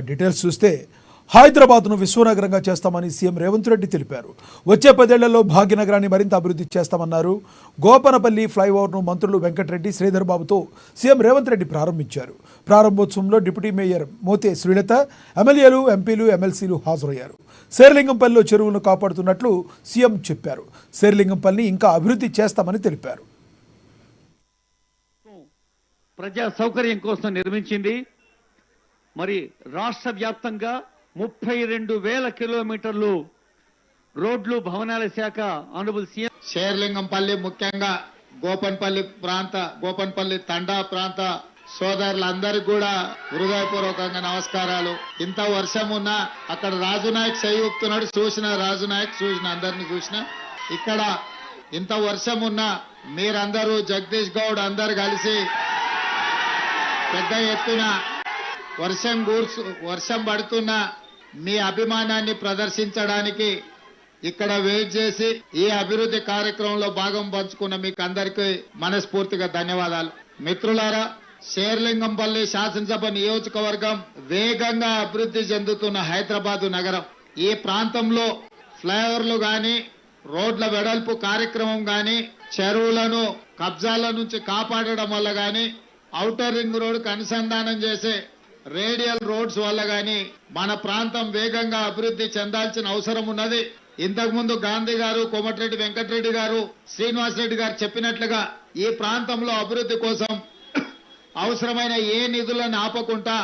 Details చూస్తే హైదరాబాద్ను విశ్వనగరంగా చేస్తామని సీఎం రేవంత్ రెడ్డి తెలిపారు. వచ్చే 10 ఏళ్లలో భాగ్యనగరాన్ని మరింత అభివృద్ధి చేస్తామన్నారు. గోపనపల్లి ఫ్లైఓవర్ను మంత్రులు వెంకటరెడ్డి, శ్రీధర్ బాబుతో సీఎం రేవంత్ రెడ్డి ప్రారంభించారు. ప్రారంభోత్సవంలో డిప్యూటీ మేయర్ మోతే శ్రీలత, ఎమ్మెల్యేలు, ఎంపీలు, ఎమ్మెల్సీలు హాజరయ్యారు. శేర్లింగంపల్లిలో చెరువులను కాపాడుతున్నట్లు సీఎం చెప్పారు. శేర్లింగంపల్లిని ఇంకా అభివృద్ధి చేస్తామని తెలిపారు. ప్రజా సౌకర్యం కోసం నిర్మించింది. మరి రాష్ట్ర వ్యాప్తంగా 32,000 కిలోమీటర్లు రోడ్లు, భవనాల శాఖ ఆనరబుల్ సీఎం శేర్లింగంపల్లి, ముఖ్యంగా గోపన్పల్లి తండా ప్రాంత సోదరులందరికీ కూడా హృదయపూర్వకంగా నమస్కారాలు. ఇంత వర్షం ఉన్నా అక్కడ రాజునాయక్ చేయూపుతున్నాడు, చూసిన రాజునాయక్, చూసిన అందరిని చూసిన. ఇక్కడ ఇంత వర్షం ఉన్నా మీరందరూ, జగదీష్ గౌడ్ అందరు కలిసి పెద్ద ఎత్తున వర్షం పడుతున్న మీ అభిమానాన్ని ప్రదర్శించడానికి ఇక్కడ వెయిట్ చేసి ఈ అభివృద్ధి కార్యక్రమంలో భాగం పంచుకున్న మీకు అందరికీ మనస్ఫూర్తిగా ధన్యవాదాలు. మిత్రులారా, శేర్లింగంపల్లి శాసనసభ నియోజకవర్గం వేగంగా అభివృద్ధి చెందుతున్న హైదరాబాద్ నగరం. ఈ ప్రాంతంలో ఫ్లైఓవర్లు గాని, రోడ్ల వెడల్పు కార్యక్రమం గాని, చెరువులను కబ్జాల నుంచి కాపాడడం వల్ల గాని, ఔటర్ రింగ్ రోడ్డుకు అనుసంధానం చేసే రేడియల్ రోడ్స్ వల్ల గాని మన ప్రాంతం వేగంగా అభివృద్ధి చెందాల్సిన అవసరం ఉన్నది. ఇంతకుముందు గాంధీ గారు, కోమటిరెడ్డి వెంకటరెడ్డి గారు, శ్రీనివాసరెడ్డి గారు చెప్పినట్లుగా ఈ ప్రాంతంలో అభివృద్ధి కోసం అవసరమైన ఏ నిధులను ఆపకుండా